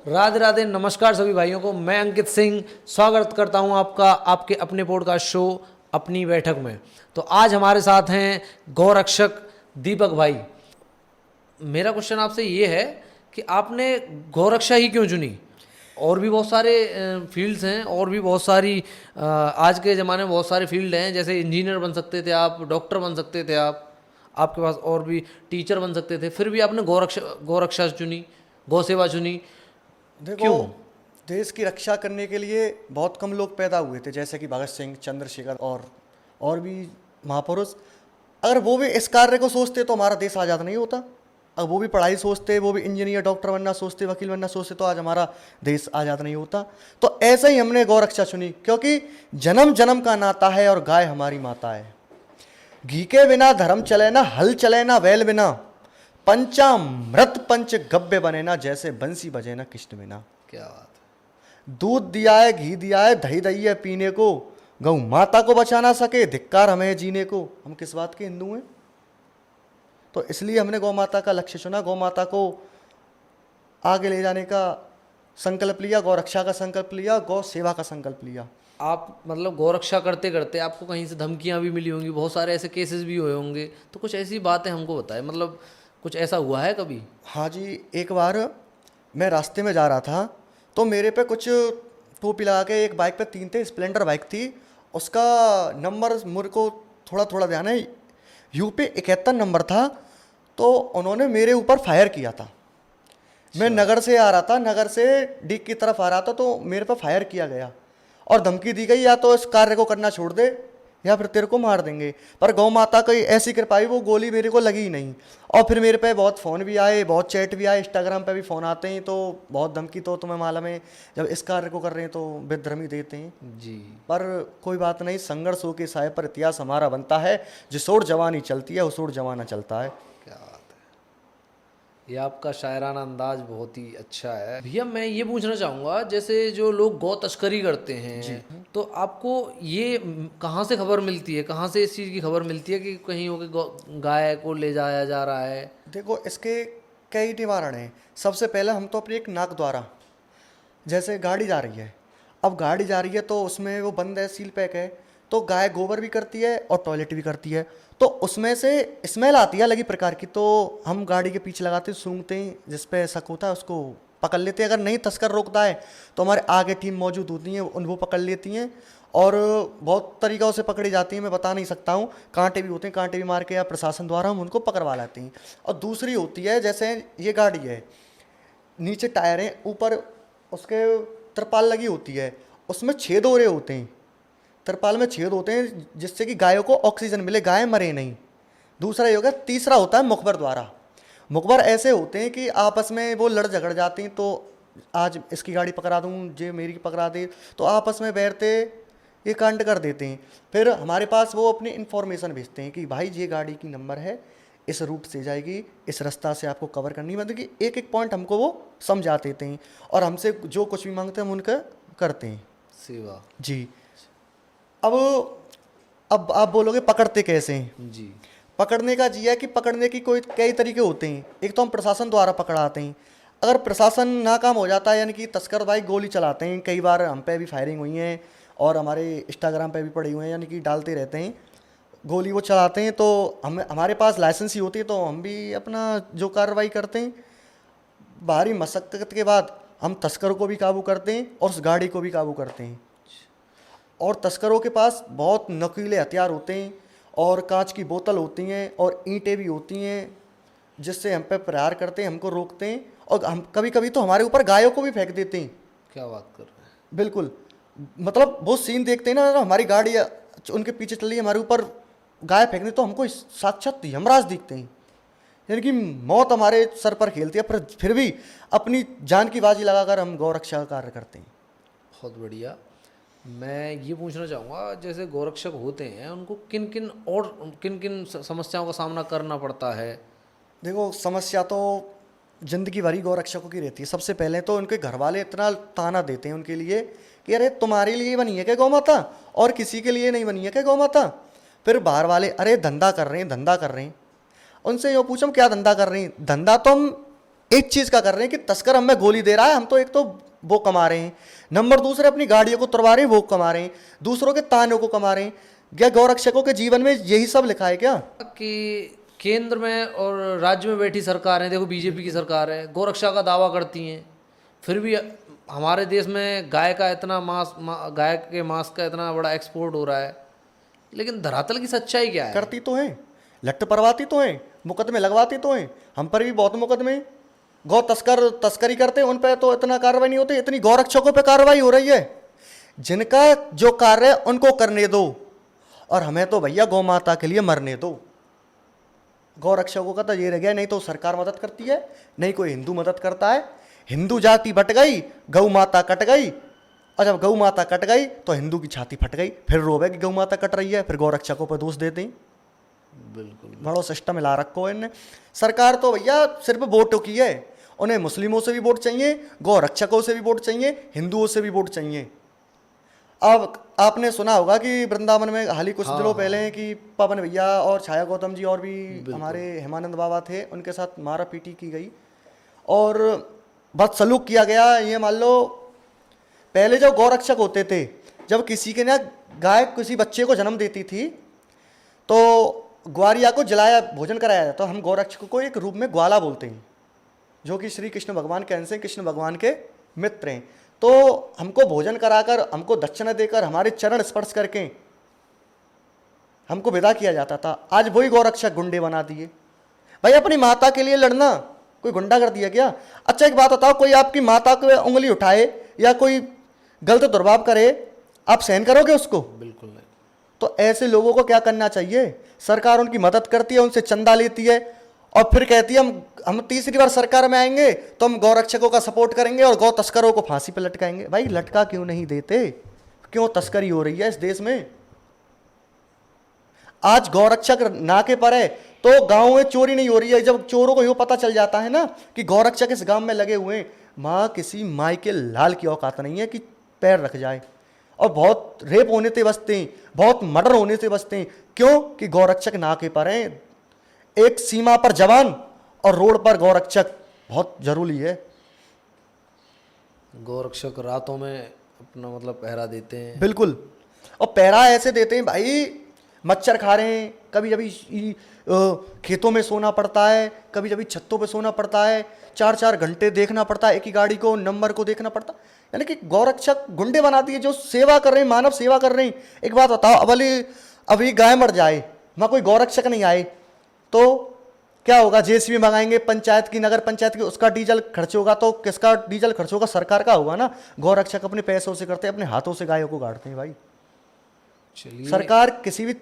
राधे राधे, नमस्कार सभी भाइयों को। मैं अंकित सिंह स्वागत करता हूं आपका आपके अपने पॉडकास्ट शो अपनी बैठक में। तो आज हमारे साथ हैं गौरक्षक दीपक भाई। मेरा क्वेश्चन आपसे ये है कि आपने गौरक्षा ही क्यों चुनी? और भी बहुत सारे फील्ड्स हैं, और भी बहुत सारी आज के ज़माने में बहुत सारे फील्ड हैं, जैसे इंजीनियर बन सकते थे आप, डॉक्टर बन सकते थे आप, आपके पास और भी टीचर बन सकते थे, फिर भी आपने गौरक्षा चुनी, गौ सेवा चुनी, देखो, क्यों? देश की रक्षा करने के लिए बहुत कम लोग पैदा हुए थे, जैसे कि भगत सिंह, चंद्रशेखर और भी महापुरुष। अगर वो भी इस कार्य को सोचते तो हमारा देश आज़ाद नहीं होता। अगर वो भी पढ़ाई सोचते, वो भी इंजीनियर डॉक्टर बनना सोचते, वकील बनना सोचते, तो आज हमारा देश आज़ाद नहीं होता। तो ऐसे ही हमने गौरक्षा चुनी, क्योंकि जन्म जन्म का नाता है और गाय हमारी माता है। घी के बिना धर्म चले ना, हल चले ना बैल बिना, पंचामृत पंच गव्य बने ना, जैसे बंसी बजे ना कृष्ण बिना। क्या बात दूध दिया है, घी दिया है, दही दही है पीने को, गौ माता को बचा ना सके, धिक्कार हमें जीने को। हम किस बात के हिंदू हैं? तो इसलिए हमने गौ माता का लक्ष्य चुना, गौ माता को आगे ले जाने का संकल्प लिया, गौ रक्षा का संकल्प लिया, गौ सेवा का संकल्प लिया। आप मतलब गौरक्षा करते करते आपको कहीं से धमकियां भी मिली होंगी, बहुत सारे ऐसे केसेस भी हुए होंगे, तो कुछ ऐसी बातें हमको बताएं, मतलब कुछ ऐसा हुआ है कभी? हाँ जी, एक बार मैं रास्ते में जा रहा था, तो मेरे पे कुछ टोपी लगा के एक बाइक पे तीन थे, स्प्लेंडर बाइक थी। उसका नंबर मेरे को थोड़ा थोड़ा ध्यान है, यूपी 71 नंबर था। तो उन्होंने मेरे ऊपर फायर किया था। मैं नगर से आ रहा था, नगर से डीग की तरफ आ रहा था, तो मेरे पर फायर किया गया और धमकी दी गई, या तो इस कार्य को करना छोड़ दे या फिर तेरे को मार देंगे। पर गौ माता की ऐसी कृपा हुई, वो गोली मेरे को लगी ही नहीं। और फिर मेरे पे बहुत फ़ोन भी आए, बहुत चैट भी आए, इंस्टाग्राम पे भी फ़ोन आते हैं, तो बहुत धमकी। तो तुम्हें मालूम है, जब इस कार्य को कर रहे हैं तो विधर्मी देते हैं। जी। पर कोई बात नहीं, संघर्ष हो के साय पर इतिहास हमारा बनता है। जिसोर जवानी चलती है, उसोर जमाना चलता है। क्या बात है, ये आपका शायराना अंदाज बहुत ही अच्छा है। भैया मैं ये पूछना चाहूँगा, जैसे जो लोग गौ तस्करी करते हैं, तो आपको ये कहाँ से खबर मिलती है, कहाँ से इस चीज़ की खबर मिलती है कि कहीं हो के गाय को ले जाया जा रहा है? देखो, इसके कई निवारण हैं। सबसे पहले हम तो अपनी एक नाक द्वारा, जैसे गाड़ी जा रही है, अब गाड़ी जा रही है तो उसमें वो बंद है, सील पैक है, तो गाय गोबर भी करती है और टॉयलेट भी करती है, तो उसमें से स्मेल आती है अलग ही प्रकार की। तो हम गाड़ी के पीछे लगाते हैं, सूंघते हैं, जिस पे शक होता है उसको पकड़ लेते हैं। अगर नहीं तस्कर रोकता है तो हमारे आगे टीम मौजूद होती हैं, उन वो पकड़ लेती हैं। और बहुत तरीक़ों से पकड़ी जाती हैं, मैं बता नहीं सकता हूँ। कांटे भी होते हैं, कांटे भी मार के या प्रशासन द्वारा हम उनको पकड़वा लाते हैं। और दूसरी होती है, जैसे ये गाड़ी है, नीचे टायर है, ऊपर उसके तिरपाल लगी होती है, उसमें छेद हो रहे होते हैं, तिरपाल में छेद होते हैं, जिससे कि गायों को ऑक्सीजन मिले, गाय मरे नहीं। दूसरा ये होगा। तीसरा होता है मुखबर द्वारा। मुखबर ऐसे होते हैं कि आपस में वो लड़ झगड़ जाते हैं, तो आज इसकी गाड़ी पकड़ा दूँ, जे मेरी पकड़ा दे, तो आपस में बैठते ये कांड कर देते हैं। फिर हमारे पास वो अपनी इन्फॉर्मेशन भेजते हैं कि भाई ये गाड़ी की नंबर है, इस रूट से जाएगी, इस रास्ता से आपको कवर करनी है। मतलब कि एक एक पॉइंट हमको वो समझा देते हैं, और हमसे जो कुछ भी मांगते हैं हम उनका करते हैं। सेवा। जी। अब अब आप बोलोगे पकड़ते कैसे हैं? जी। पकड़ने का जी है कि पकड़ने की कोई कई तरीके होते हैं। एक तो हम प्रशासन द्वारा पकड़ाते हैं। अगर प्रशासन नाकाम हो जाता है, यानी कि तस्कर भाई गोली चलाते हैं, कई बार हम पे भी फायरिंग हुई है और हमारे इंस्टाग्राम पे भी पड़ी हुई हैं, यानी कि डालते रहते हैं, गोली वो चलाते हैं, तो हम हमारे पास लाइसेंस ही होती है, तो हम भी अपना जो कार्रवाई करते हैं। भारी मशक्क़त के बाद हम तस्करों को भी काबू करते हैं और उस गाड़ी को भी काबू करते हैं। और तस्करों के पास बहुत नकीले हथियार होते हैं, और कांच की बोतल होती हैं, और ईंटें भी होती हैं, जिससे हम पे प्रहार करते हैं, हमको रोकते हैं, और हम कभी कभी तो हमारे ऊपर गायों को भी फेंक देते हैं। क्या बात कर रहे हैं? बिल्कुल। मतलब वो सीन देखते हैं ना, हमारी गाड़ी उनके पीछे चल रही है, हमारे ऊपर गाय फेंकने, तो हमको साक्षात यमराज दिखते हैं, यानी कि मौत हमारे सर पर खेलती है, पर फिर भी अपनी जान की बाजी लगाकर हम गौ रक्षा का कार्य करते हैं। बहुत बढ़िया। मैं ये पूछना चाहूँगा, जैसे गौरक्षक होते हैं उनको किन किन समस्याओं का सामना करना पड़ता है? देखो, समस्या तो जिंदगी भरी गौ रक्षकों की रहती है। सबसे पहले तो उनके घर वाले इतना ताना देते हैं उनके लिए कि अरे तुम्हारे लिए बनी है क्या गौ माता, और किसी के लिए नहीं बनी है क्या गौ माता। फिर बाहर वाले अरे धंधा कर रहे हैं, धंधा कर रहे हैं। उनसे यूँ पूछो क्या धंधा कर रहे हैं? धंधा तो हम एक चीज का कर रहे हैं कि तस्कर हमें गोली दे रहा है, हम तो एक तो वो कमा रहे हैं, नंबर दूसरे अपनी गाड़ियों को तुड़वा रहे हैं, वो कमा रहे हैं, दूसरों के तानों को कमा रहे हैं। क्या गौरक्षकों के जीवन में यही सब लिखा है क्या? कि केंद्र में और राज्य में बैठी सरकार है, देखो बीजेपी की सरकार है, गौरक्षा का दावा करती हैं, फिर भी हमारे देश में गाय का इतना गाय के मांस का इतना बड़ा एक्सपोर्ट हो रहा है, लेकिन धरातल की सच्चाई क्या है? करती तो हैं, लट्ट परवाती तो हैं, मुकदमे लगवाती तो हैं, हम पर भी बहुत मुकदमे हैं। गौ तस्करी करते हैं, उन पर तो इतना कार्रवाई नहीं होती, इतनी गौरक्षकों पे कार्रवाई हो रही है। जिनका जो कार्य है उनको करने दो, और हमें तो भैया गौ माता के लिए मरने दो। गौरक्षकों का तो ये रह गया, नहीं तो सरकार मदद करती है, नहीं कोई हिंदू मदद करता है। हिंदू जाति बट गई, गौ माता कट गई, और जब गौ माता कट गई तो हिंदू की छाती फट गई, फिर रोवे कि गौ माता कट रही है, फिर गौरक्षकों पर दोष देते हैं। बिल्कुल बड़ो सिस्टम हिला रखो है इनने। सरकार तो भैया सिर्फ वोटों की है, उन्हें मुस्लिमों से भी वोट चाहिए, गौरक्षकों से भी वोट चाहिए, हिंदुओं से भी वोट चाहिए। अब आपने सुना होगा कि वृंदावन में हाल ही कुछ दिनों पहले कि पवन भैया और छाया गौतम जी और भी हमारे हेमानंद बाबा थे, उनके साथ मारा पीटी की गई और बहुत सलूक किया गया। ये मान लो पहले जो गौरक्षक होते थे, जब किसी के ना गाय किसी बच्चे को जन्म देती थी तो ग्वारिया को जलाया भोजन कराया जाता। तो हम गौरक्षक को एक रूप में ग्वाला बोलते हैं, जो कि श्री कृष्ण भगवान के अंश हैं, कृष्ण भगवान के मित्र हैं। तो हमको भोजन कराकर, हमको दक्षिणा देकर, हमारे चरण स्पर्श करके हमको विदा किया जाता था। आज वही गौरक्षक गुंडे बना दिए। भाई अपनी माता के लिए लड़ना कोई गुंडा कर दिया क्या? अच्छा एक बात बताओ, कोई आपकी माता को उंगली उठाए या कोई गलत दुर्भाव करे, आप सहन करोगे उसको? बिल्कुल नहीं। तो ऐसे लोगों को क्या करना चाहिए? सरकार उनकी मदद करती है, उनसे चंदा लेती है और फिर कहती है हम तीसरी बार सरकार में आएंगे तो हम गौरक्षकों का सपोर्ट करेंगे और गौ तस्करों को फांसी पर लटकाएंगे। भाई लटका क्यों नहीं देते? क्यों तस्करी हो रही है इस देश में? आज गौरक्षक नाके पर है तो गांव में चोरी नहीं हो रही है। जब चोरों को ये पता चल जाता है ना कि गौरक्षक इस गांव में लगे हुए हैं, माँ किसी माई के लाल की औकात नहीं है कि पैर रख जाए। और बहुत रेप होने से बचते हैं, बहुत मर्डर होने से बचते हैं। क्यों? कि गौरक्षक नाके पर हैं। एक सीमा पर जवान और रोड पर गौरक्षक बहुत जरूरी है। गौरक्षक रातों में अपना मतलब पहरा देते हैं। बिल्कुल, और पहरा ऐसे देते हैं भाई, मच्छर खा रहे हैं, कभी कभी खेतों में सोना पड़ता है, कभी कभी छतों पे सोना पड़ता है, 4-4 घंटे देखना पड़ता है एक ही गाड़ी को, नंबर को देखना पड़ता। यानी कि गौरक्षक गुंडे बना दिए जो सेवा कर रहे हैं, मानव सेवा कर रहे हैं। एक बात बताओ, अभी गाय मर जाए, वहाँ कोई गौरक्षक नहीं आए तो क्या होगा? जेसीबी मंगाएंगे पंचायत की, नगर पंचायत की, उसका डीजल खर्च होगा। तो किसका डीजल खर्च होगा? सरकार का होगा ना। गौरक्षक अपने पैसों से करते हैं, अपने हाथों से गायों को गाड़ते हैं। भाई चलिए, सरकार किसी भी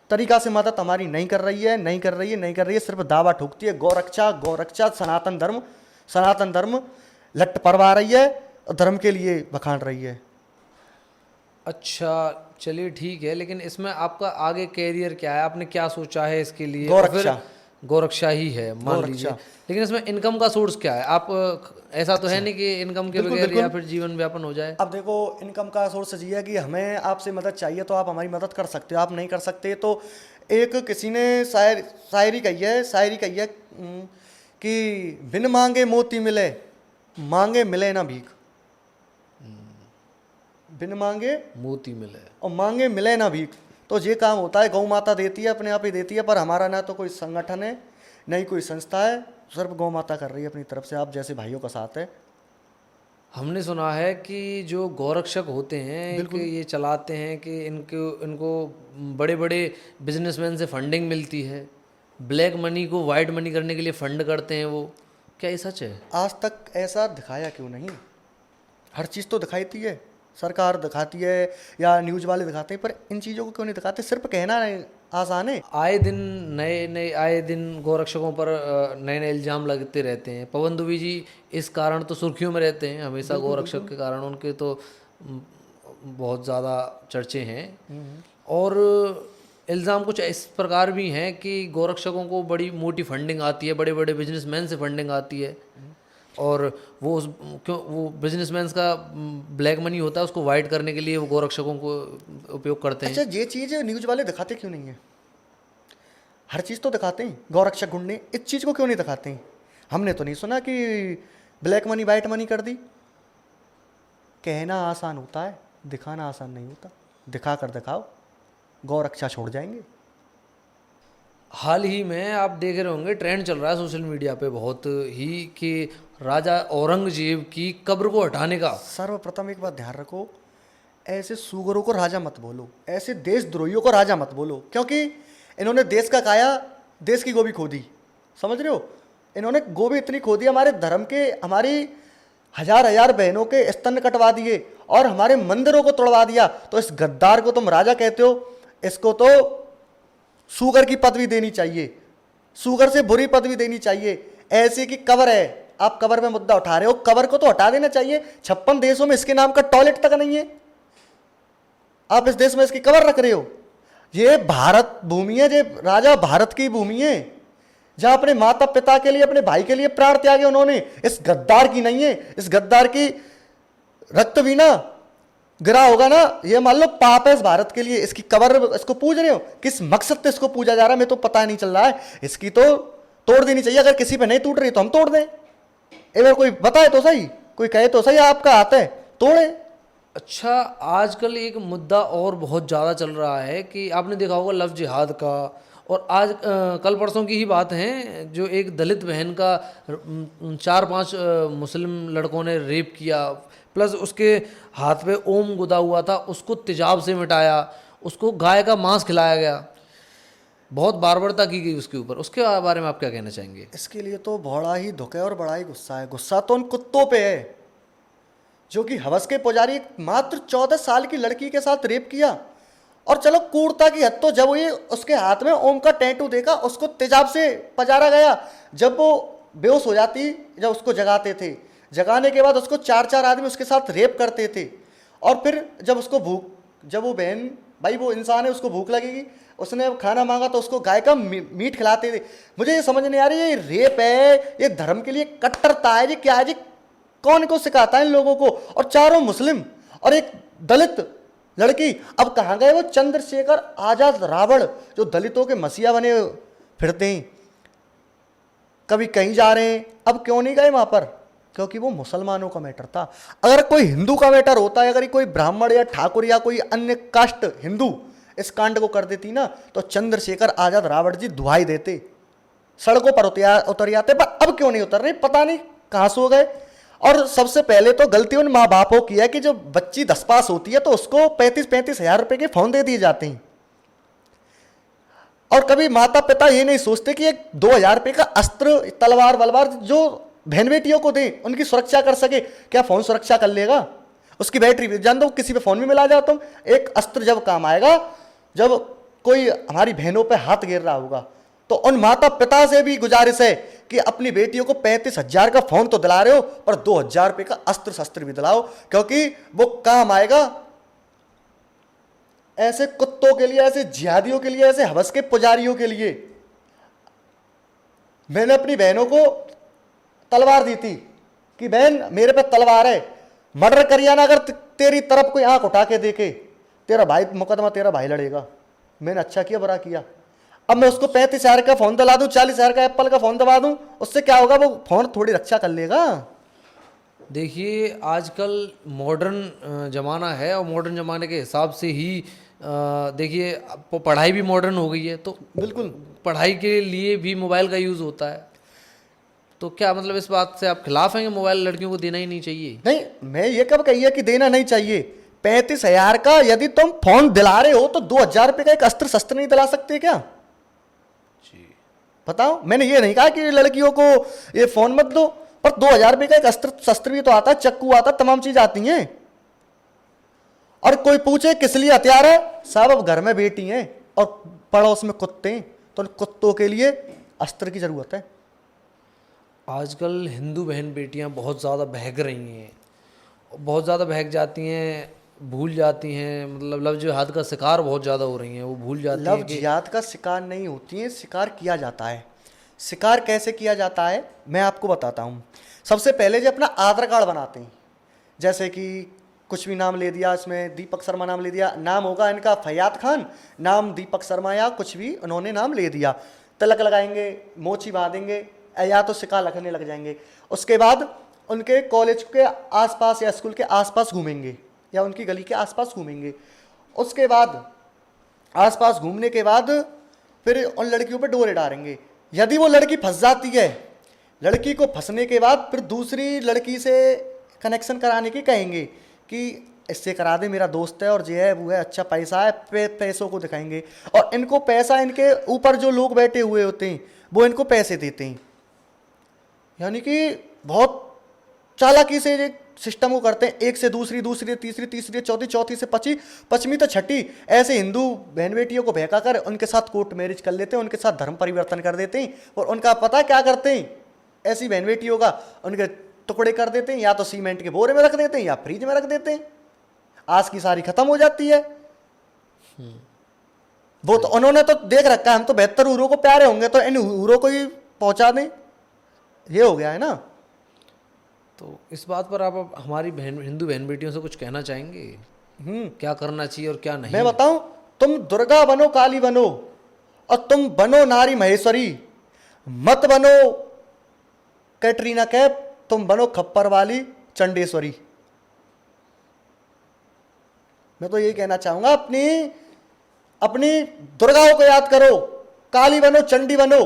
तरीका से मदद हमारी नहीं कर रही है, नहीं कर रही है, नहीं कर रही है, सिर्फ दावा ठोकती है। गौरक्षा गौरक्षा, सनातन धर्म लट परवा रही है और धर्म के लिए बखान रही है। अच्छा चलिए ठीक है, लेकिन इसमें आपका आगे कैरियर क्या है? आपने क्या सोचा है इसके लिए? और फिर गौरक्षा। गौरक्षा ही है मान लीजिए, लेकिन इसमें इनकम का सोर्स क्या है? आप ऐसा तो है नहीं कि इनकम के बगैर या फिर जीवन व्यापन हो जाए। अब देखो, इनकम का सोर्स ये है कि हमें आपसे मदद चाहिए तो आप हमारी मदद कर सकते हो, आप नहीं कर सकते तो एक किसी ने शायरी कही है कि बिन मांगे मोती मिले, मांगे मिले ना भीख। बिन मांगे मोती मिले और मांगे मिले ना भीख। तो ये काम होता है, गौ माता देती है, अपने आप ही देती है। पर हमारा ना तो कोई संगठन है, नहीं कोई संस्था है, सिर्फ गौ माता कर रही है अपनी तरफ से, आप जैसे भाइयों का साथ है। हमने सुना है कि जो गौरक्षक होते हैं कि ये चलाते हैं कि इनको बड़े बड़े बिजनेसमैन से फंडिंग मिलती है, ब्लैक मनी को वाइट मनी करने के लिए फंड करते हैं वो, क्या ये सच है? आज तक ऐसा दिखाया क्यों नहीं? हर चीज़ तो दिखाती है, सरकार दिखाती है या न्यूज़ वाले दिखाते हैं, पर इन चीज़ों को क्यों नहीं दिखाते? सिर्फ कहना आसान है। आए दिन गौरक्षकों पर नए नए इल्जाम लगते रहते हैं। पवन दुबे जी इस कारण तो सुर्खियों में रहते हैं हमेशा, गौरक्षक के कारण उनके तो बहुत ज़्यादा चर्चे हैं। और इल्ज़ाम कुछ इस प्रकार भी हैं कि गौरक्षकों को बड़ी मोटी फंडिंग आती है, बड़े बड़े बिजनेसमैन से फंडिंग आती है, और वो बिजनेसमैन का ब्लैक मनी होता है, उसको वाइट करने के लिए वो गौरक्षकों को उपयोग करते हैं। अच्छा, ये चीज़ न्यूज़ वाले दिखाते क्यों नहीं है? हर चीज़ तो दिखाते हैं, गौरक्षक गुंडे, इस चीज़ को क्यों नहीं दिखाते हैं? हमने तो नहीं सुना कि ब्लैक मनी वाइट मनी कर दी। कहना आसान होता है, दिखाना आसान नहीं होता। दिखा कर दिखाओ, गौ रक्षा छोड़ जाएंगे। हाल ही में आप देख रहे होंगे, ट्रेंड चल रहा है सोशल मीडिया पे बहुत ही कि राजा औरंगजेब की कब्र को हटाने का। सर्वप्रथम एक बात ध्यान रखो, ऐसे सूगरों को राजा मत बोलो, ऐसे देशद्रोहियों को राजा मत बोलो, क्योंकि इन्होंने देश का काया, देश की गोभी खो दी। समझ रहे हो? इन्होंने गोभी इतनी खो दी, हमारे धर्म के, हमारी हजार हजार बहनों के स्तन कटवा दिए और हमारे मंदिरों को तोड़वा दिया। तो इस गद्दार को तुम राजा कहते हो? इसको तो सूगर की पदवी देनी चाहिए, सूगर से बुरी पदवी देनी चाहिए। ऐसे की कब्र है, आप कब्र में मुद्दा उठा रहे हो, कब्र को तो हटा देना चाहिए। 56 देशों में इसके नाम का टॉयलेट तक नहीं है, आप इस देश में इसकी कब्र रख रहे हो। ये भारत भूमि है, ये राजा भारत की भूमि है, जहां अपने माता पिता के लिए, अपने भाई के लिए प्राण त्यागे उन्होंने। इस गद्दार की नहीं है, इस गद्दार की रक्त भी ना गिरा होगा ना, ये मान लो पाप है इस भारत के लिए। इसकी कब्र, इसको पूज रहे हो, किस मकसद से इसको पूजा जा रहा है मैं तो पता नहीं चल रहा है। इसकी तो तोड़ देनी चाहिए, अगर किसी पे नहीं टूट रही तो हम तोड़ दें। एक बार कोई बताए तो सही, कोई कहे तो सही आपका हाथ है, तोड़े। अच्छा, आजकल एक मुद्दा और बहुत ज़्यादा चल रहा है कि आपने देखा होगा लव जिहाद का। और आज कल परसों की ही बात है, जो एक दलित बहन का 4-5 मुस्लिम लड़कों ने रेप किया, प्लस उसके हाथ पे ओम गुदा हुआ था, उसको तेजाब से मिटाया, उसको गाय का मांस खिलाया गया, बहुत बार्बरता की गई उसके ऊपर। उसके बारे में आप क्या कहना चाहेंगे? इसके लिए तो बड़ा ही दुख है और बड़ा ही गुस्सा है। गुस्सा तो उन कुत्तों पे है जो कि हवस के पुजारी मात्र 14 साल की लड़की के साथ रेप किया। और चलो क्रूरता की हद तो जब ये उसके हाथ में ओम का टैटू देखा, उसको तेजाब से पजारा गया। जब वो बेहोश हो जाती, जब उसको जगाते थे, जगाने के बाद उसको 4-4 आदमी उसके साथ रेप करते थे। और फिर जब उसको भूख, जब वो बहन, भाई वो इंसान है, उसको भूख लगेगी, उसने खाना मांगा तो उसको गाय का मीट खिलाते थे। मुझे ये समझ नहीं आ रही, ये रेप है, ये धर्म के लिए कट्टरता है, ये क्या है, ये कौन को सिखाता है इन लोगों को? और चारों मुस्लिम और एक दलित लड़की। अब कहाँ गए वो चंद्रशेखर आजाद रावण, जो दलितों के मसीहा बने फिरते हैं, कभी कहीं जा रहे हैं। अब क्यों नहीं गए वहां पर? क्योंकि वो मुसलमानों का मैटर था। अगर कोई हिंदू का मैटर होता है, अगर कोई ब्राह्मण या ठाकुर या कोई अन्य कास्ट हिंदू इस कांड को कर देती ना, तो चंद्रशेखर आजाद रावण जी दुहाई देते, सड़कों पर उतर जाते। पर अब क्यों नहीं उतर रहे, पता नहीं कहाँ सो गए। और सबसे पहले तो गलती उन माँ बापों की है कि जो बच्ची 10 पास होती है तो उसको 35-35 हजार रुपए के फोन दे दिए जाते हैं। और कभी माता पिता ये नहीं सोचते कि एक 2,000 रुपए का अस्त्र, तलवार वलवार जो बहन बेटियों को दे, उनकी सुरक्षा कर सके। क्या फोन सुरक्षा कर लेगा? उसकी बैटरी भी जान दो, किसी पे फोन भी मिला जाओ तुम। एक अस्त्र जब काम आएगा जब कोई हमारी बहनों पे हाथ गिर रहा होगा। तो उन माता पिता से भी गुजारिश है कि अपनी बेटियों को 35,000 का फोन तो दिला रहे हो, पर 2,000 रुपए का अस्त्र शस्त्र भी दिलाओ, क्योंकि वो काम आएगा ऐसे कुत्तों के लिए, ऐसे जिहादियों के लिए, ऐसे हवस के पुजारियों के लिए। मैंने अपनी बहनों को तलवार दी थी कि बहन मेरे पे तलवार है, मर्डर करिया ना अगर तेरी तरफ कोई आंख उठा के देखे, तेरा भाई मुकदमा, तेरा भाई लड़ेगा। मैंने अच्छा किया, बुरा किया। अब मैं उसको 35,000 का फोन दिला दूं, 40,000 का एप्पल का फोन दबा दूं, उससे क्या होगा? वो फोन थोड़ी रक्षा कर लेगा। देखिए, आजकल मॉडर्न ज़माना है और मॉडर्न ज़माने के हिसाब से ही देखिए पढ़ाई भी मॉडर्न हो गई है, तो बिल्कुल पढ़ाई के लिए भी मोबाइल का यूज़ होता है। तो क्या मतलब इस बात से आप खिलाफ हैं कि मोबाइल लड़कियों को देना ही नहीं चाहिए? नहीं, मैं ये कब कही है कि देना नहीं चाहिए। 35,000 का यदि तुम फोन दिला रहे हो तो 2,000 रुपए का एक अस्त्र शस्त्र नहीं दिला सकते क्या? बताओ। मैंने ये नहीं कहा कि लड़कियों को ये फोन मत दो, पर 2,000 रुपए का एक अस्त्र शस्त्र भी तो आता है, चक्कू आता, तमाम चीज आती हैं। और कोई पूछे किस लिए हथियार है, साहब अब घर में बेटी हैं और पड़ोस में कुत्ते हैं, तो कुत्तों के लिए अस्त्र की जरूरत है। आजकल हिंदू बहन बेटियां बहुत ज़्यादा बहक रही हैं, बहुत ज़्यादा बहक जाती हैं, भूल जाती हैं, मतलब लव जिहाद का शिकार बहुत ज़्यादा हो रही हैं। वो भूल जाती हैं लव जिहाद का शिकार नहीं होती है, शिकार किया जाता है। शिकार कैसे किया जाता है मैं आपको बताता हूँ। सबसे पहले जो अपना आधार कार्ड बनाते हैं, जैसे कि कुछ भी नाम ले दिया, इसमें दीपक शर्मा नाम ले दिया, नाम होगा इनका फैयाद खान, नाम दीपक शर्मा या कुछ भी उन्होंने नाम ले दिया। तिलक लगाएंगे, मोची बांधेंगे, या तो सिक्का रखने लग जाएंगे। उसके बाद उनके कॉलेज के आसपास या स्कूल के आसपास घूमेंगे या उनकी गली के आसपास घूमेंगे। उसके बाद आसपास घूमने के बाद फिर उन लड़कियों पे डोरे डालेंगे। यदि वो लड़की फंस जाती है, लड़की को फंसने के बाद फिर दूसरी लड़की से कनेक्शन कराने की कहेंगे कि इससे करा दे, मेरा दोस्त है और ये है वो है, अच्छा पैसा है, पैसों को दिखाएंगे। और इनको पैसा, इनके ऊपर जो लोग बैठे हुए होते हैं वो इनको पैसे देते हैं। यानी कि बहुत चालाकी से ये सिस्टम को करते हैं। एक से दूसरी, दूसरी तीसरी, तीसरी चौथी, चौथी से पचवीं तो छठी, ऐसे हिंदू बहन बेटियों को बहका कर उनके साथ कोर्ट मैरिज कर लेते हैं, उनके साथ धर्म परिवर्तन कर देते हैं। और उनका पता क्या करते हैं, ऐसी बहन बेटियों का उनके टुकड़े कर देते हैं, या तो सीमेंट के बोरे में रख देते हैं या फ्रिज में रख देते हैं। आज की सारी खत्म हो जाती है। वो तो उन्होंने तो देख रखा है, हम तो 72 हूरों को प्यारे होंगे तो इन हूरों को ही पहुंचा दें, ये हो गया है ना। तो इस बात पर आप हमारी हिंदू बहन बेटियों से कुछ कहना चाहेंगे? क्या करना चाहिए और क्या नहीं? मैं बताऊं, तुम दुर्गा बनो, काली बनो, और तुम बनो नारी महेश्वरी, मत बनो कैटरीना कैफ, तुम बनो खप्पर वाली चंडेश्वरी। मैं तो यही कहना चाहूंगा, अपनी दुर्गाओं को याद करो, काली बनो, चंडी बनो,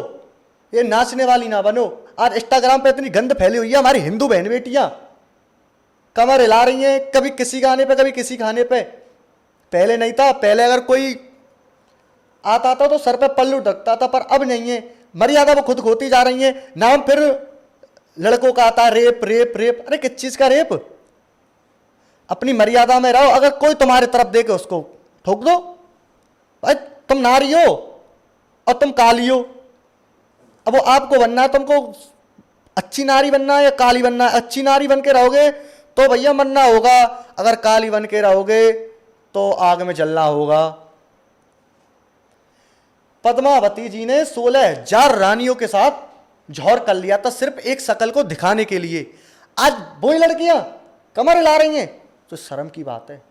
ये नाचने वाली ना बनो। आज इंस्टाग्राम पे इतनी गंद फैली हुई है, हमारी हिंदू बहन बेटियां कमर हिला रही हैं, कभी किसी गाने पे कभी किसी गाने पे। पहले नहीं था, पहले अगर कोई आता था तो सर पे पल्लू ढकता था, पर अब नहीं है। मर्यादा वो खुद खोती जा रही है। नाम फिर लड़कों का आता है रेप रेप रेप। अरे किस चीज का रेप? अपनी मर्यादा में रहो। अगर कोई तुम्हारी तरफ देखे उसको ठोक दो। भाई तुम नारी हो और तुम काली हो, अब वो आपको बनना है, तुमको अच्छी नारी बनना है या काली बनना है। अच्छी नारी बन के रहोगे तो भैया मरना होगा, अगर काली बन के रहोगे तो आग में जलना होगा। पद्मावती जी ने 16,000 रानियों के साथ जौहर कर लिया था, सिर्फ एक शकल को दिखाने के लिए। आज वही लड़कियां कमर हिला रही हैं, तो शर्म की बात है।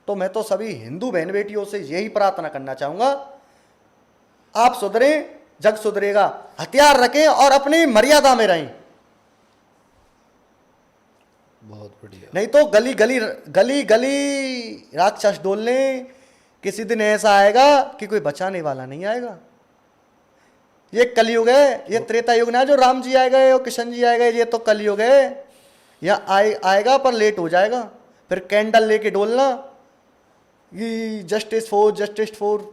तो मैं तो सभी हिंदू बहन बेटियों से यही प्रार्थना करना चाहूंगा, आप सुधरें, जग सुधरेगा। हथियार रखें और अपनी मर्यादा में रहें। बहुत बढ़िया। नहीं तो गली गली गली गली राक्षस डोलने किसी दिन ऐसा आएगा कि कोई बचाने वाला नहीं आएगा। ये कलयुग है, ये त्रेता युग ना जो राम जी आए गए और कृष्ण जी आए गए, ये तो कलयुग है। यह आएगा पर लेट हो जाएगा। फिर कैंडल लेके डोलना कि जस्टिस फॉर।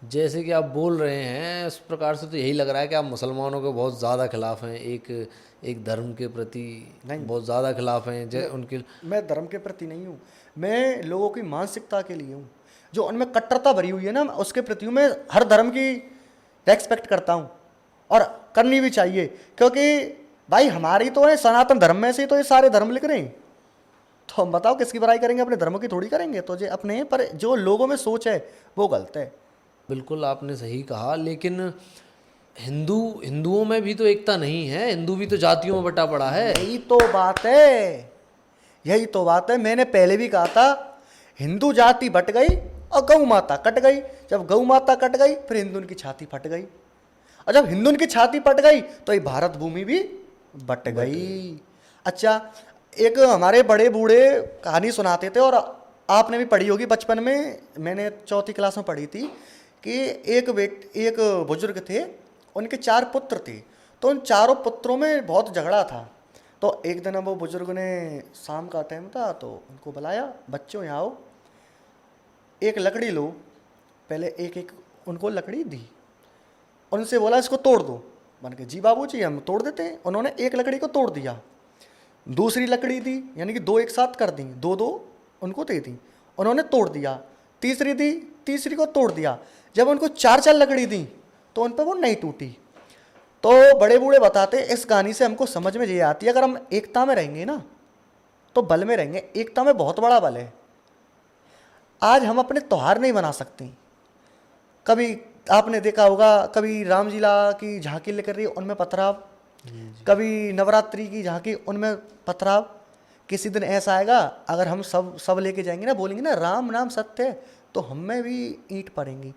जैसे कि आप बोल रहे हैं उस प्रकार से तो यही लग रहा है कि आप मुसलमानों के बहुत ज़्यादा खिलाफ हैं, एक धर्म के प्रति बहुत ज़्यादा खिलाफ हैं। उनके मैं धर्म के प्रति नहीं हूँ, मैं लोगों की मानसिकता के लिए हूँ। जो उनमें कट्टरता भरी हुई है ना, उसके प्रति हूँ। मैं हर धर्म की रेस्पेक्ट करता हूँ और करनी भी चाहिए, क्योंकि भाई हमारी तो है सनातन धर्म में से तो ये सारे धर्म लिख रहे हैं। तो हम बताओ किसकी बुराई करेंगे? अपने धर्म की थोड़ी करेंगे। तो जो अपने पर जो लोगों में सोच है वो गलत है। बिल्कुल आपने सही कहा, लेकिन हिंदुओं में भी तो एकता नहीं है, हिंदू भी तो जातियों में बटा पड़ा है। यही तो बात है, यही तो बात है। मैंने पहले भी कहा था, हिंदू जाति बट गई और गौ माता कट गई। जब गौ माता कट गई फिर हिंदुओं की छाती फट गई, और जब हिंदुओं की छाती फट गई तो ये भारत भूमि भी बट गई। अच्छा, एक हमारे बड़े बूढ़े कहानी सुनाते थे, और आपने भी पढ़ी होगी बचपन में, मैंने 4th क्लास में पढ़ी थी, कि एक बुजुर्ग थे, उनके 4 पुत्र थे। तो उन चारों पुत्रों में बहुत झगड़ा था। तो एक दिन वो बुजुर्ग ने, शाम का टाइम था, तो उनको बुलाया, बच्चों यहाँ आओ, एक लकड़ी लो। पहले एक एक उनको लकड़ी दी, उनसे बोला इसको तोड़ दो। बन के जी बाबूजी हम तोड़ देते हैं। उन्होंने एक लकड़ी को तोड़ दिया, दूसरी लकड़ी दी, यानी कि 2 एक साथ कर दी, 2 उनको दे दी, उन्होंने तोड़ दिया। तीसरी दी, तीसरी को तोड़ दिया। जब उनको 4 लकड़ी दी तो उन पर वो नहीं टूटी। तो बड़े बूढ़े बताते, इस कहानी से हमको समझ में ये आती है, अगर हम एकता में रहेंगे ना तो बल में रहेंगे। एकता में बहुत बड़ा बल है। आज हम अपने त्योहार नहीं बना सकते। कभी आपने देखा होगा, कभी रामलीला की झांकी लेकर रही, उनमें पथराव, कभी नवरात्रि की झांकी, उनमें पथराव। किसी दिन ऐसा आएगा, अगर हम सब लेके जाएंगे ना, बोलेंगे ना राम नाम सत्य है, तो हम में भी ईंट पड़ेंगी।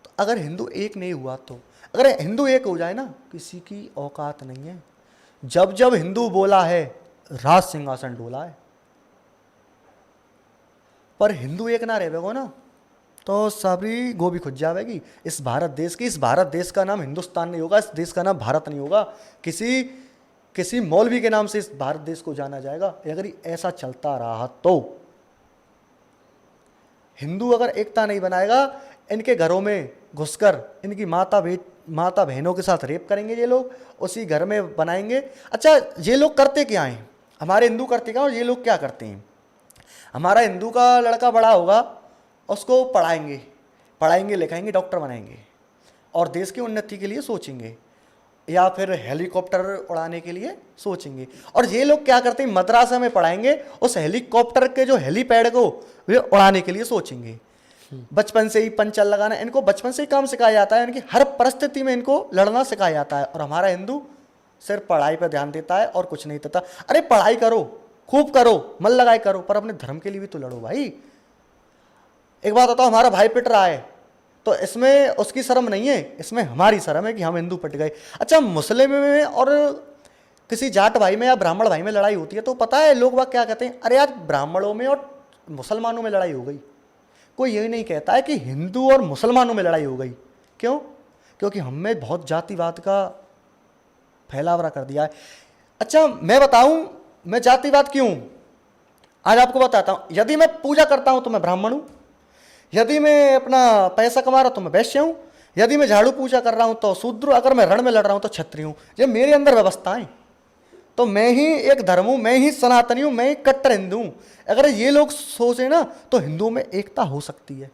तो अगर हिंदू एक नहीं हुआ तो अगर हिंदू एक हो जाए ना, किसी की औकात नहीं है। जब जब हिंदू बोला है, राज सिंहासन डोला है। पर हिंदू एक ना रहेगा ना, तो सारी गोभी खुज जाएगी इस भारत देश की। इस भारत देश का नाम हिंदुस्तान नहीं होगा, इस देश का नाम भारत नहीं होगा। किसी किसी मौलवी के नाम से इस भारत देश को जाना जाएगा। अगर ऐसा चलता रहा तो हिंदू अगर एकता नहीं बनाएगा, इनके घरों में घुसकर इनकी माता बहनों के साथ रेप करेंगे ये लोग, उसी घर में बनाएंगे। अच्छा, ये लोग करते क्या हैं? हमारे हिंदू करते क्या और ये लोग क्या करते हैं? हमारा हिंदू का लड़का बड़ा होगा, उसको पढ़ाएंगे लिखाएंगे, डॉक्टर बनाएंगे और देश की उन्नति के लिए सोचेंगे, या फिर हेलीकॉप्टर उड़ाने के लिए सोचेंगे। और ये लोग क्या करते हैं? मद्रासा में पढ़ाएंगे, उस हेलीकॉप्टर के जो हेलीपैड को वे उड़ाने के लिए सोचेंगे। बचपन से ही पंचर लगाना, इनको बचपन से ही काम सिखाया जाता है, इनकी हर परिस्थिति में इनको लड़ना सिखाया जाता है। और हमारा हिंदू सिर्फ पढ़ाई पर ध्यान देता है और कुछ नहीं देता। अरे पढ़ाई करो, खूब करो, मन लगाए करो, पर अपने धर्म के लिए भी तो लड़ो भाई। एक बात बताओ, हमारा भाई पिट रहा है तो इसमें उसकी शर्म नहीं है, इसमें हमारी शर्म है कि हम हिंदू पिट गए। अच्छा, मुस्लिम में और किसी जाट भाई में या ब्राह्मण भाई में लड़ाई होती है तो पता है लोग बाग क्या कहते हैं? अरे यार, ब्राह्मणों में और मुसलमानों में लड़ाई हो गई। कोई यही नहीं कहता है कि हिंदू और मुसलमानों में लड़ाई हो गई। क्यों? क्योंकि हमने बहुत जातिवाद का फैलावरा कर दिया है। अच्छा, मैं बताऊं मैं जातिवाद क्यों? आज आपको बताता हूं। यदि मैं पूजा करता हूं तो मैं ब्राह्मण हूं, यदि मैं अपना पैसा कमा रहा हूं तो मैं वैश्य हूं, यदि मैं झाड़ू पूजा कर रहा हूं तो शूद्र, अगर मैं रण में लड़ रहा हूं तो क्षत्रिय हूं। ये मेरे अंदर व्यवस्थाएं, तो मैं ही एक धर्म हूं, मैं ही सनातनी हूं, मैं ही कट्टर हिंदू हूं। अगर ये लोग सोचे ना तो हिंदुओं में एकता हो सकती है,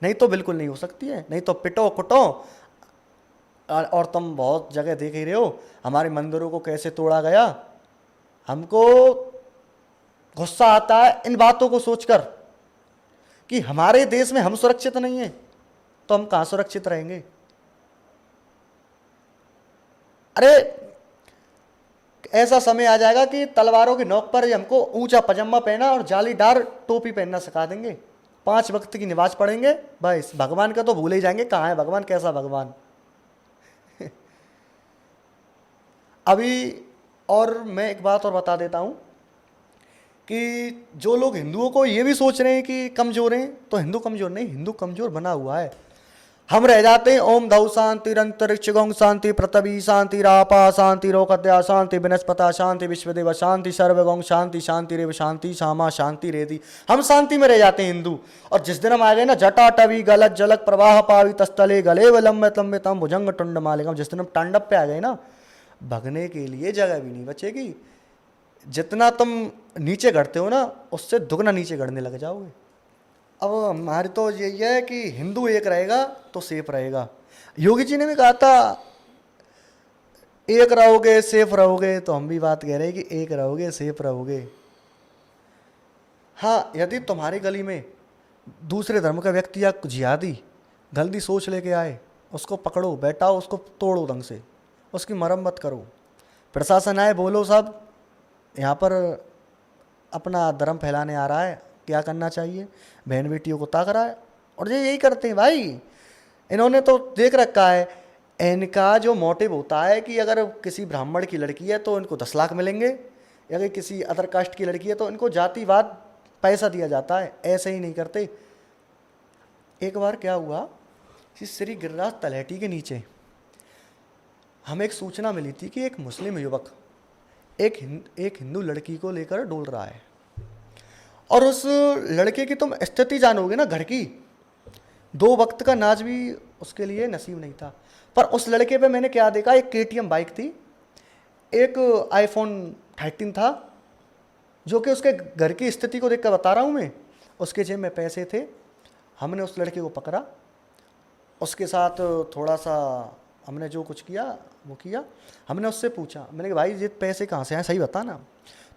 नहीं तो बिल्कुल नहीं हो सकती है। नहीं तो पिटो कुटो। और तुम बहुत जगह देख ही रहे हो हमारे मंदिरों को कैसे तोड़ा गया। हमको गुस्सा आता है इन बातों को सोचकर कि हमारे देश में हम सुरक्षित नहीं हैं, तो हम कहां सुरक्षित रहेंगे? अरे, ऐसा समय आ जाएगा कि तलवारों की नोक पर हमको ऊंचा पजामा पहना और जालीदार टोपी पहनना सिखा देंगे। 5 वक्त की नमाज पढ़ेंगे, बस भगवान का तो भूल ही जाएंगे, कहाँ है भगवान, कैसा भगवान। अभी और मैं एक बात और बता देता हूं कि जो लोग हिंदुओं को ये भी सोच रहे हैं कि कमजोर हैं, तो हिंदू कमजोर नहीं, हिंदू कमजोर बना हुआ है। हम रह जाते हैं ओम धौ शांति अंतरिक्ष गौं शांति पृथ्वी शांति रापा शांति रोकद्या शांति विनस्पता शांति विश्वदेव शांति सर्वगौं शांति शांति रेव शांति सामा शांति रेति। हम शांति में रह जाते हैं हिंदू। और जिस दिन हम आ गए ना, जटा टवी गलत जलक प्रवाह पावी तस्तले गले लंबित लंबितम भुजंग टुंड मालिकम, जिस दिन हम तांडव पे आ गए ना, भगने के लिए जगह भी नहीं बचेगी। जितना तुम नीचे गढ़ते हो ना, उससे दुगना नीचे गढ़ने लग जाओगे। अब हमारी तो यही है कि हिंदू एक रहेगा तो सेफ रहेगा। योगी जी ने भी कहा था एक रहोगे सेफ रहोगे, तो हम भी बात कह रहे हैं कि एक रहोगे सेफ रहोगे। हाँ, यदि तुम्हारी गली में दूसरे धर्म का व्यक्ति या जिहादी गलती सोच लेके आए, उसको पकड़ो, बैठाओ, उसको तोड़ो ढंग से, उसकी मरम्मत करो। प्रशासन आए, बोलो साहब यहाँ पर अपना धर्म फैलाने आ रहा है, क्या करना चाहिए, बहन बेटियों को ताक रहा है। और ये यही करते हैं भाई, इन्होंने तो देख रखा है। इनका जो मोटिव होता है कि अगर किसी ब्राह्मण की लड़की है तो इनको 10 लाख मिलेंगे, अगर किसी अदर कास्ट की लड़की है तो इनको जातिवाद पैसा दिया जाता है। ऐसे ही नहीं करते। एक बार क्या हुआ कि श्री गिरिराज तलहटी के नीचे हमें एक सूचना मिली थी कि एक मुस्लिम युवक एक हिंदू लड़की को लेकर डोल रहा है। और उस लड़के की तुम स्थिति जानोगे ना, घर की 2 वक्त का नाज भी उसके लिए नसीब नहीं था। पर उस लड़के पे मैंने क्या देखा, एक KTM बाइक थी, एक iPhone 13 था, जो कि उसके घर की स्थिति को देखकर बता रहा हूँ मैं। उसके जेब में पैसे थे। हमने उस लड़के को पकड़ा, उसके साथ थोड़ा सा हमने जो कुछ किया वो किया। हमने उससे पूछा, मैंने कहा भाई ये पैसे कहाँ से आए, सही बता ना।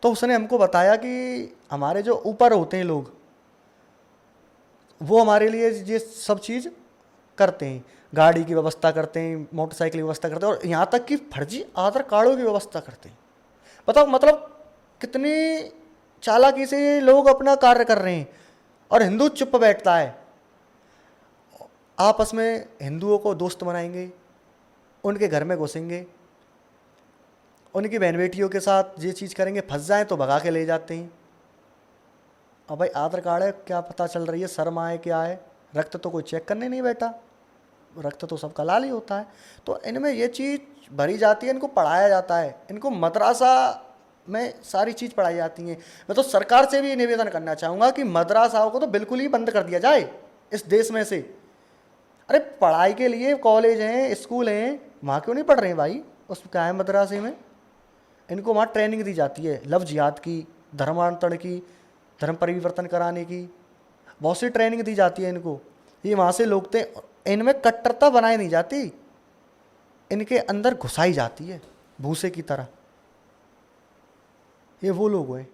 तो उसने हमको बताया कि हमारे जो ऊपर होते हैं लोग, वो हमारे लिए ये सब चीज़ करते हैं, गाड़ी की व्यवस्था करते हैं, मोटरसाइकिल की व्यवस्था करते हैं, और यहाँ तक कि फर्जी आधार कार्डों की व्यवस्था करते हैं। बताओ मतलब कितनी चालाकी से ये लोग अपना कार्य कर रहे हैं। और हिंदू चुप बैठता है। आपस में हिंदुओं को दोस्त बनाएंगे, उनके घर में घुसेंगे, उनकी बहन बेटियों के साथ ये चीज़ करेंगे, फंस जाएं तो भगा के ले जाते हैं। अब भाई आधार कार्ड है, क्या पता चल रही है शर्म आए क्या है, रक्त तो कोई चेक करने नहीं बैठा, रक्त तो सबका लाल ही होता है। तो इनमें ये चीज़ भरी जाती है, इनको पढ़ाया जाता है, इनको मदरसा में सारी चीज़ पढ़ाई जाती हैं। मैं तो सरकार से भी निवेदन करना चाहूँगा कि मदरसाओं को तो बिल्कुल ही बंद कर दिया जाए इस देश में से। अरे पढ़ाई के लिए कॉलेज हैं, स्कूल हैं, वहाँ क्यों नहीं पढ़ रहे हैं भाई, उस क्या है मदरसे में, इनको वहाँ ट्रेनिंग दी जाती है लव जिहाद की, धर्मांतरण की, धर्म परिवर्तन कराने की, बहुत सी ट्रेनिंग दी जाती है इनको। ये वहाँ से लोग थे, इनमें कट्टरता बनाई नहीं जाती, इनके अंदर घुसाई जाती है भूसे की तरह। ये वो लोग हैं